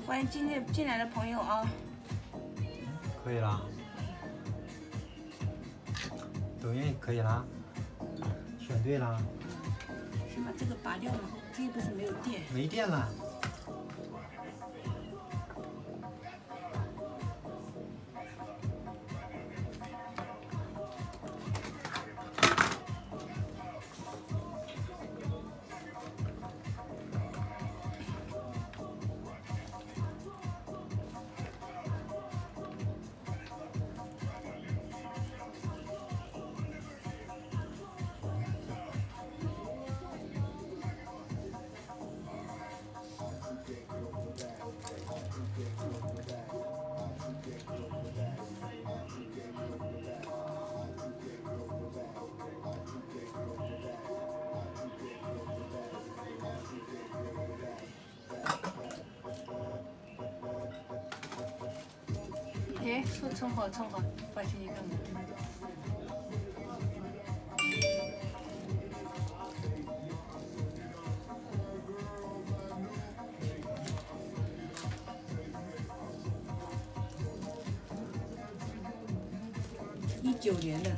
欢迎今天进来的朋友啊！可以啦，抖音也可以啦，选对啦。先把这个拔掉嘛，这个不是没有电。没电了。哎，冲好，发现一个没。19年的，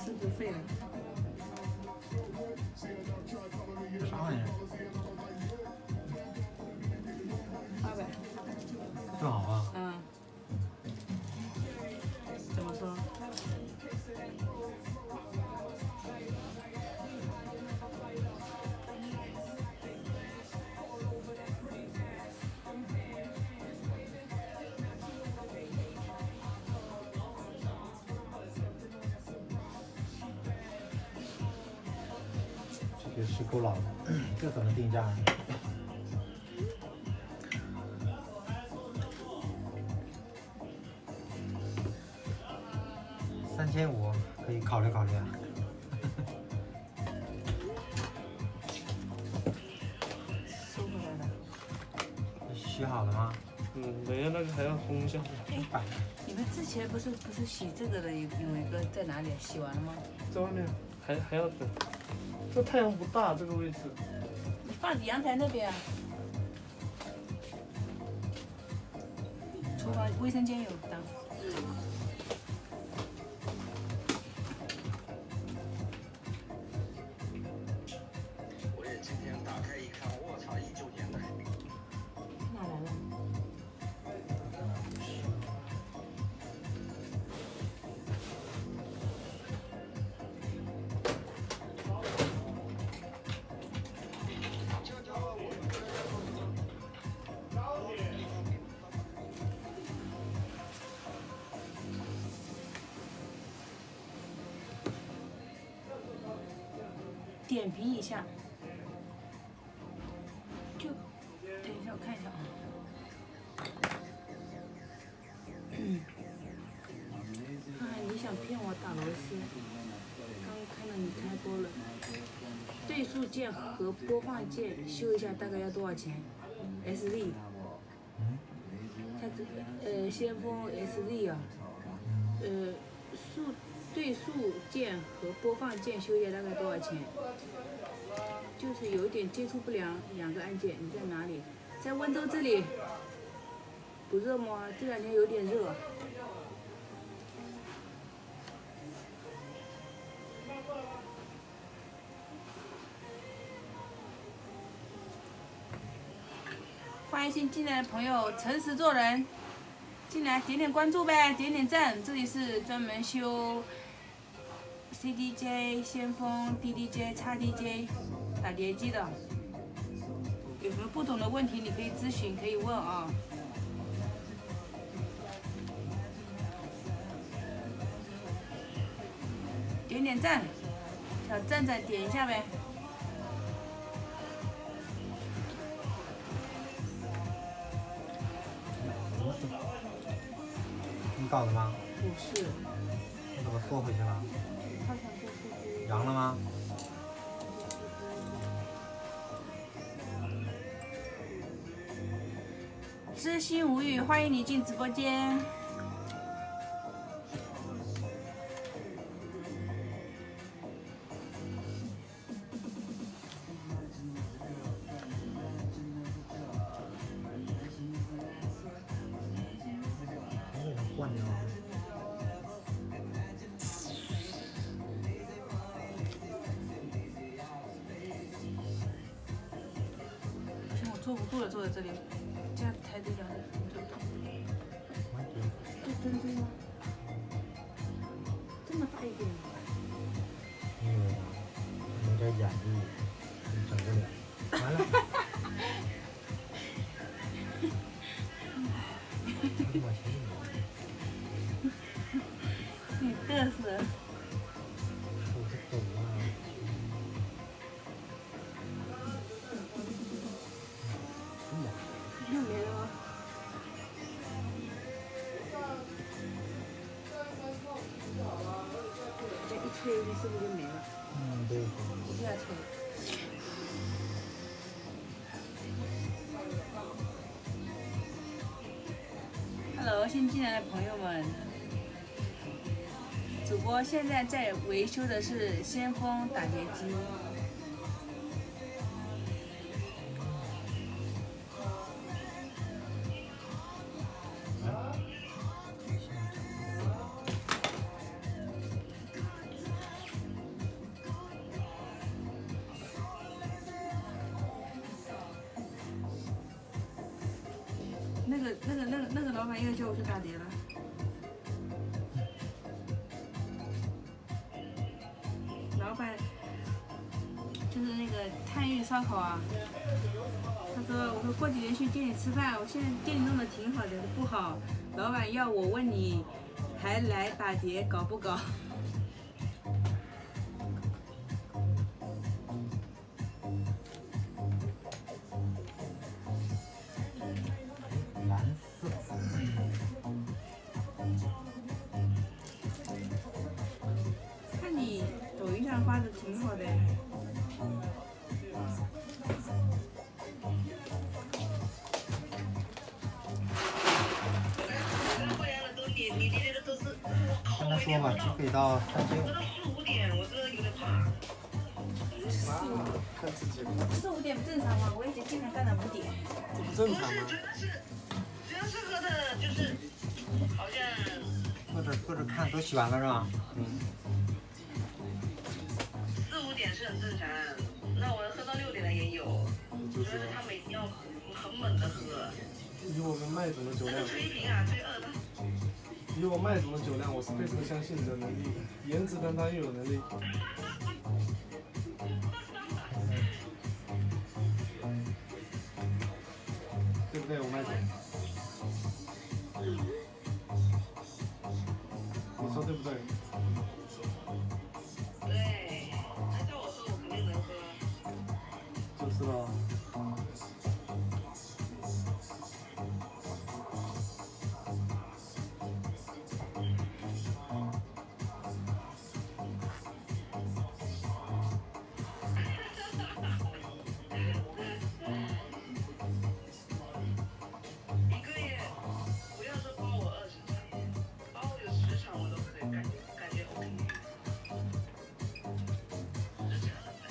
是不是废了？啥玩意儿800。正好啊。嗯。怎么说？这个是够老的，这怎么定价呢？3500可以考虑考虑啊。收回来了。洗好了吗？没有那个还要烘一下。哎，你们之前不是洗这个的有一个在哪里？洗完了吗？在外面还要等，这太阳不大，这个位置。你放阳台那边啊。厨房卫生间有灯。我也今天打开一看，我操，19年的。哪来了？点评一下，就等一下我看一下啊。你想骗我打螺丝？刚看到你开播了。对数键和播放键修一下大概要多少钱 ？SD。它这先锋 SD 啊，对数键和播放键修一下大概多少钱？就是有一点接触不良，两个按键，你在哪里？在温州这里。不热吗？这两天有点热。欢迎新进来的朋友，诚实做人，进来点点关注呗，点点赞。这里是专门修 CDJ、先锋、DDJ、XDJ 打碟机的。有什么不懂的问题，你可以咨询，可以问啊。点点赞，小赞赞点一下呗。你搞的吗？不是。你怎么缩回去了？他想做数据。阳了吗？知心无语，欢迎你进直播间。坐不住了，坐在这里，这样抬着脚就痛。这珍珠吗？这么大一点。有点眼力，整不了。完了。你嘚瑟。手是抖啊。又没了吗？这一吹是不是就没了？对。一下吹。Hello， 新进来的朋友们，主播现在在维修的是先锋打碟机。那个老板又叫我去打碟了。老板就是那个探玉烧烤啊。他说：“我说过几天去店里吃饭，我现在店里弄得挺好的，不好。老板要我问你，还来打碟搞不搞？”看你抖音上发的挺好的。跟他说吧，只可以到3点。我到4、5点，我真的有点怕。看自己。4、5点不正常吗？我已经经常干到5点。这不正常吗？主要是喝的就是好像。或者看都洗完了是吧？4、5点是很正常，那我喝到6点的也有，主要是他们要很猛的喝。以我们麦总的酒量。吹瓶啊，吹2的。以我麦总的酒量，我是非常相信你的能力的，颜值担当又有能力。对不对，我麦总？你说对不对？对，按照我说，我肯定能喝。就是咯。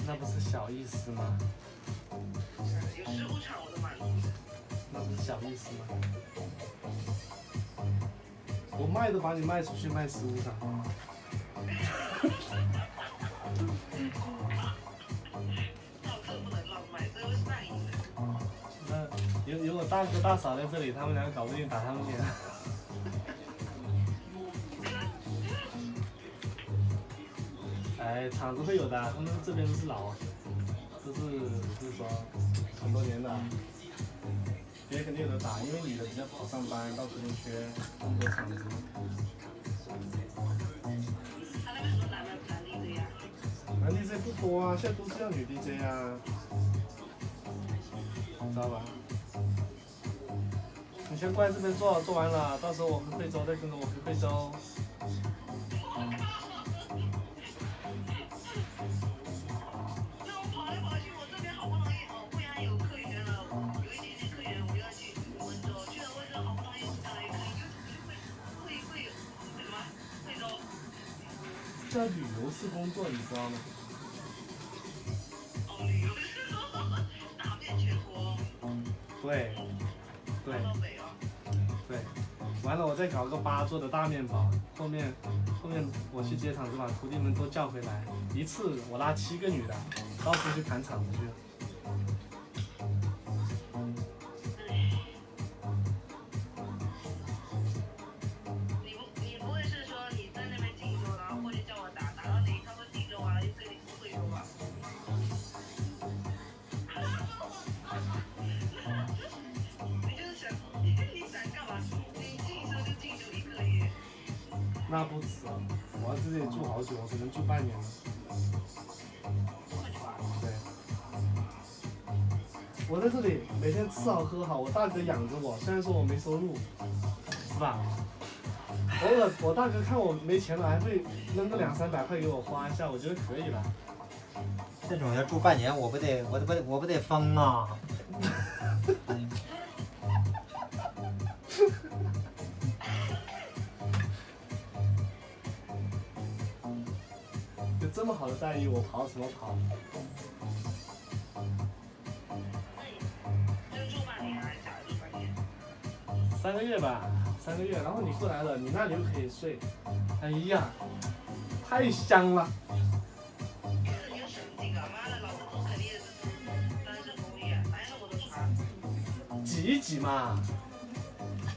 那不是小意思吗？有15场我都满足。那不是小意思吗？我卖都把你卖出去，卖15场。那有我大哥大嫂在这里，他们两个搞不定，打他们脸。哎，厂子会有的，他们这边都是老，就是说很多年的，别肯定有的打，因为女的比较跑上班，到处都缺，很多厂子。他那边很多男 DJ 呀？男 DJ 不多啊，现在都是要女 DJ 啊，知道吧？你先过来这边做完了，到时候我回贵州再跟着我回贵州。叫旅游式工作，你知道吗？哦，旅游式打遍全国。对，对，对，完了我再搞个8座的大面包，后面我去接厂子把徒弟们都叫回来，一次我拉7个女的，到处去砍场子去。那不止，我要在这里住好久，我只能住半年了。对，我在这里每天吃好喝好，我大哥养着我，虽然说我没收入，是吧？偶尔我大哥看我没钱了，还会扔个200-300块给我花一下，我觉得可以了。这种要住半年，我不得疯啊！有这么好的待遇，我跑什么跑？就住半年还是假的住半年3个月吧，3个月，然后你过来了，你那里又可以睡，哎呀，太香了。你有神经啊！妈的，老子住肯定也是住单身公寓，反正我都穿。挤一挤嘛，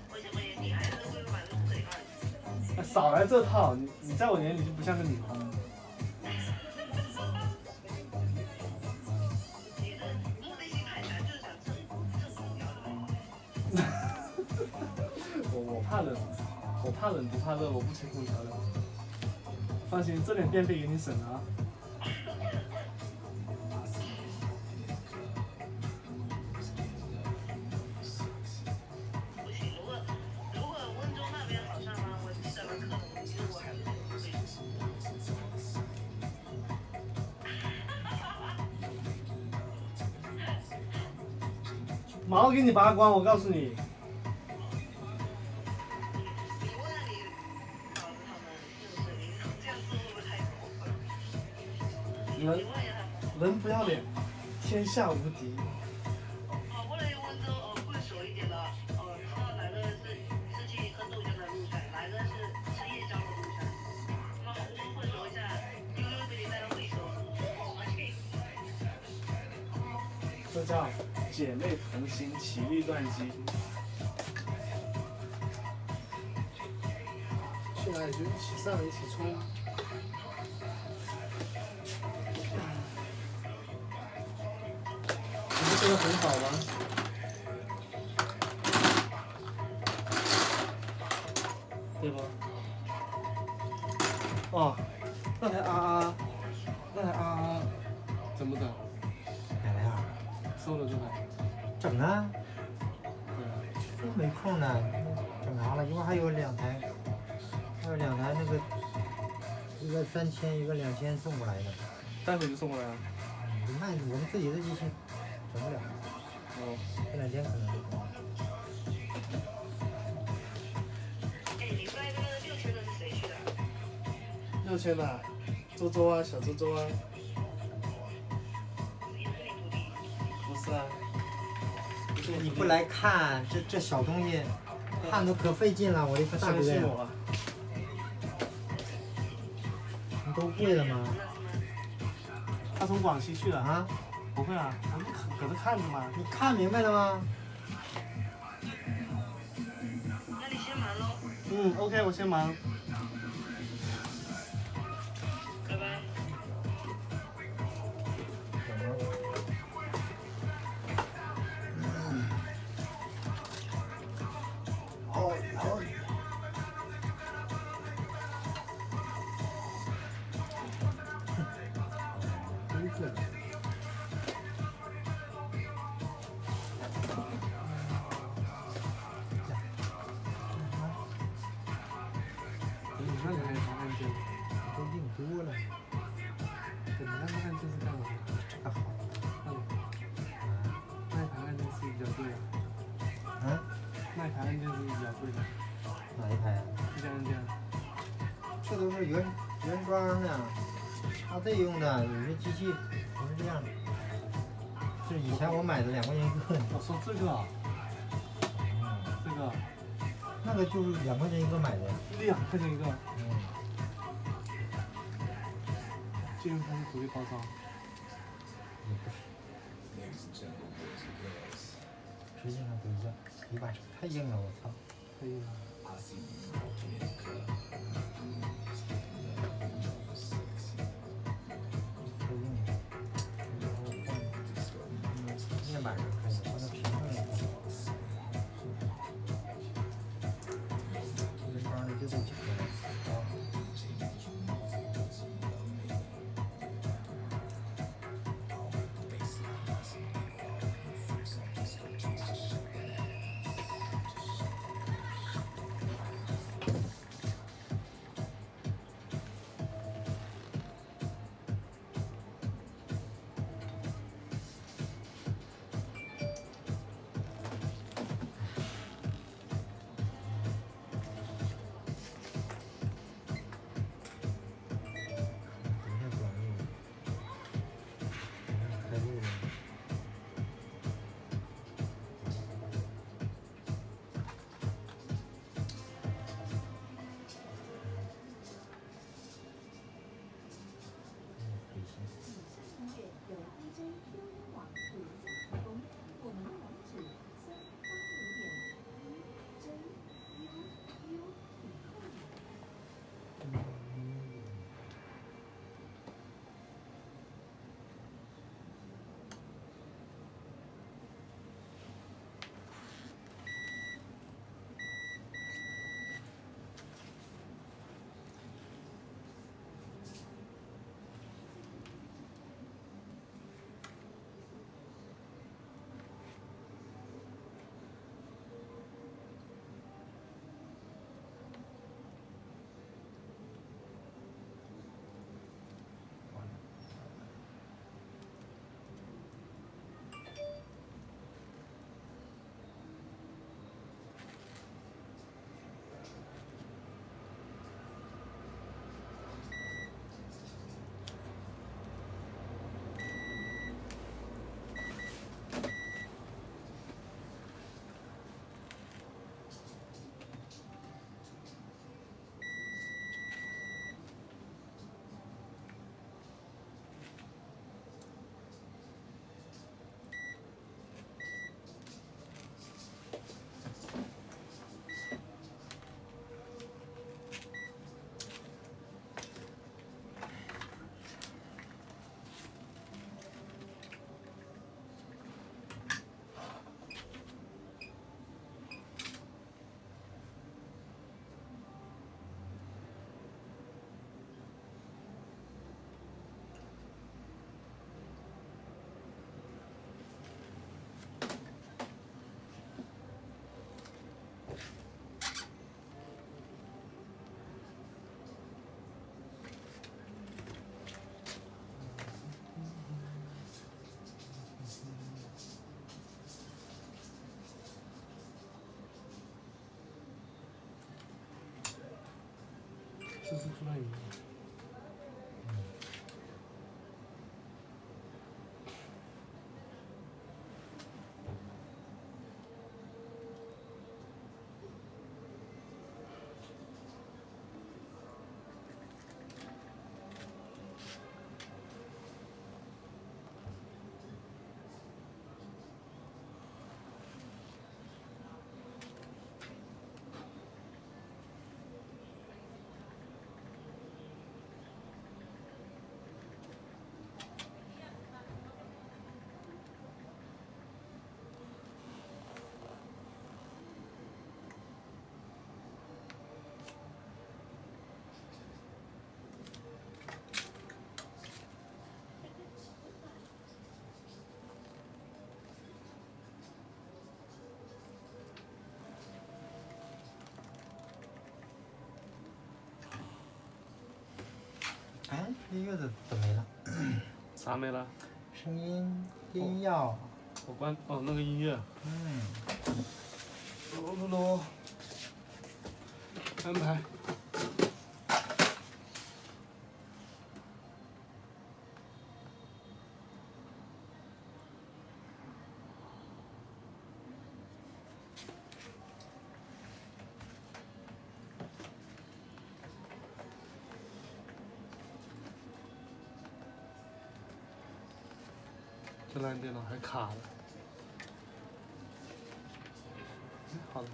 不行不行，你还是会反正不可以干。少来这套，你在我眼里就不像个女人。你的目的性太强，就是想挣空调的。我怕冷，我怕冷不怕热，我不吹空调的。放心，这点电费给你省了啊。不行，如果温州那边好上班，我记得了，可能其实我还是会。毛给你拔光，我告诉你。你问下你嫂子他们，就是你这样做会不会太过分？你问一下他们。人不要脸，天下无敌。好不容易温州会熟一点的，知道哪个是去喝豆浆的路线，哪个是吃夜宵的路线。那会熟一下，悠悠给你带到会熟。这叫姐妹同心，其利断金。去哪里就一起上，一起冲。你不觉得很好吗？对不？哦，那台怎么整？哪来啊？收了这台。整啊！对。真没空呢，整啥了？一会儿还有2台，那个，一个3000，一个2000送过来的。待会就送过来啊。卖我们自己的机器整不了，哦。这2天可能。哎，你说那个6000的是谁去的6000的，周周啊，小周周啊。不是啊。你不来看这小东西，看都可费劲了，我的个大哥呀！相信我。你都会了吗？他从广西去的啊？不会啊，我们搁这看着嘛。你看明白了吗？那你先忙喽。嗯 ，OK， 我先忙。拜拜。那你还谈案件？都硬多了。你那个案件是干嘛？这个好。那台案件是比较贵的。嗯？那台案件是比较贵的。哪一台啊？这件案件。这都是原装的，他这用的有些机器不是这样的。这以前我买的2块钱一个。我说这个。这个。那个就是2块钱一个买的。2块钱一个。嗯。就因为它是独立包装。也不是。实际上不一样，一把手太硬了，我操！太硬了。面板上可以，放到屏上也可以。原装的就这几个。这是出来以后。哎，音乐怎么没了？啥没了？声音、音药。我关哦那个音乐。噜，安排。这台电脑还卡了。好了。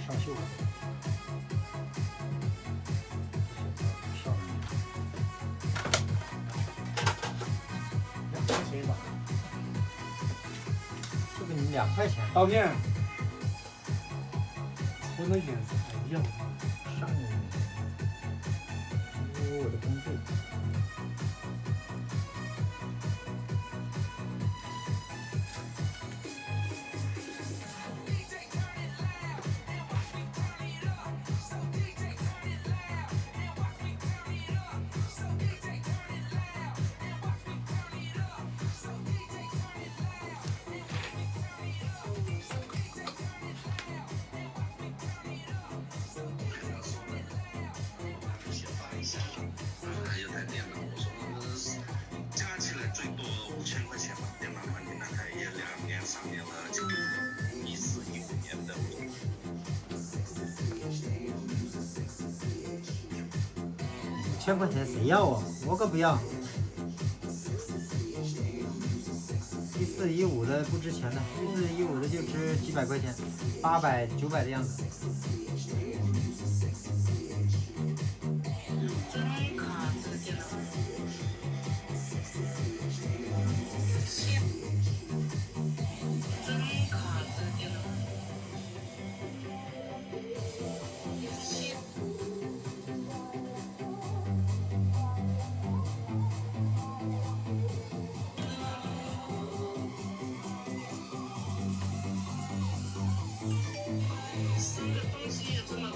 上秀。2块钱一把。这个你2块钱。刀片。混的颜色还一样。上我的工具。还有台电脑。5000块钱谁要啊？我可不要。1415的不值钱的，1415的就值几百块钱，800、900的样子。真卡这个电脑。真卡这个电脑。这个东西也这么卡。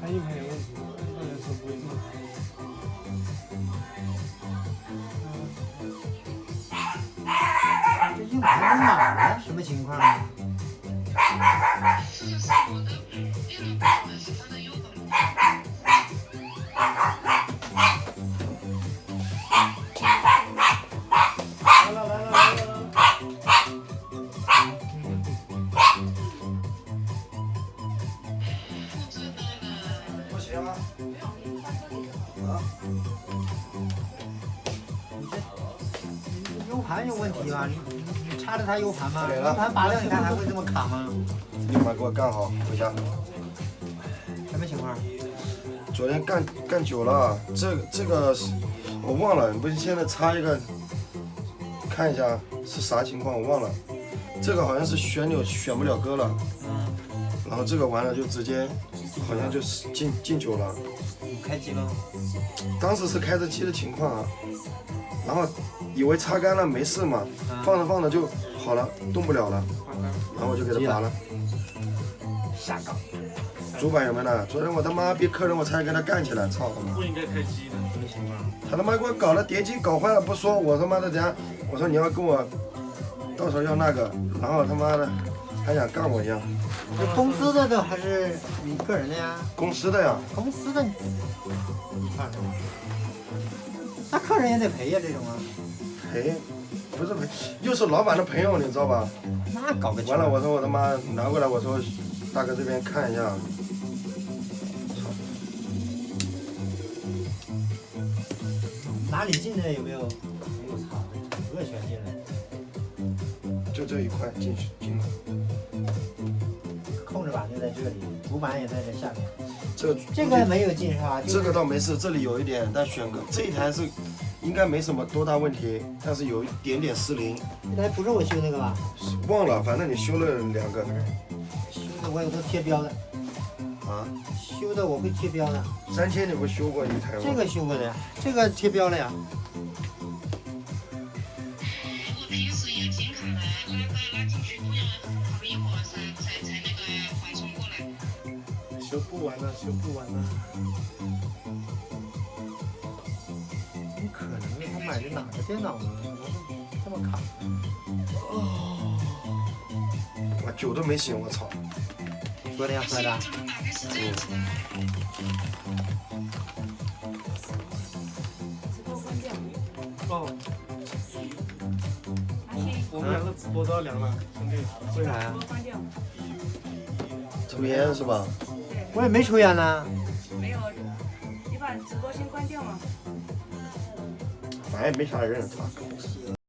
它硬盘有问题，当然是不会这么卡。这硬盘在哪儿了？什么情况啊？是我的电脑不好，是它的 U 盘。不行吗？你这 U 盘有问题吧？你插着它 U 盘吗？U 盘拔掉，你看还会这么卡吗？立马给我干好，回家。什么情况？昨天干久了，这个我忘了，你不是现在插一个，看一下是啥情况，我忘了。这个好像是旋钮选不了歌了，然后这个完了就直接好像就是进酒了。开机了。当时是开着机的情况啊，然后以为擦干了没事嘛，放着放着就好了，动不了了，然后我就给它拔了。下岗。主板有没有呢？昨天我他妈逼客人，我才跟他干起来，操他妈！不应该开机的，什么情况？他他妈给我搞了碟机搞坏了不说，我他妈的等下我说你要跟我到时候要那个，然后他妈的还想干我一样。是公司的还是你个人的呀？公司的呀。公司的，你看，那客人也得赔呀，这种啊。赔，不是赔，又是老板的朋友，你知道吧？那搞个完了，我说我他妈拿过来，我说大哥这边看一下。哪里进的有没有？没有擦，整个全进来。就这一块进了。控制板就在这里，主板也在这下面。这个没有进是吧？这个倒没事，这里有一点，但选个这一台是应该没什么多大问题，但是有一点点失灵。这台不是我修那个吧？忘了，反正你修了2个。修的我有个贴标的。啊？修的我会贴标的。3000你不修过一台吗？这个修过的呀，这个贴标了呀。我平时也挺卡的，拉进去都要好一会儿才那个缓冲过来。修不完了，修不完了。怎么可能呢？他买的哪个电脑呢？这么卡？我酒都没醒，我操！昨天喝的。哦。我们2个直播都要凉了，兄弟。为啥呀？抽烟是吧？我也没抽烟呢。没有，你把直播先关掉嘛。反正也没啥人，操。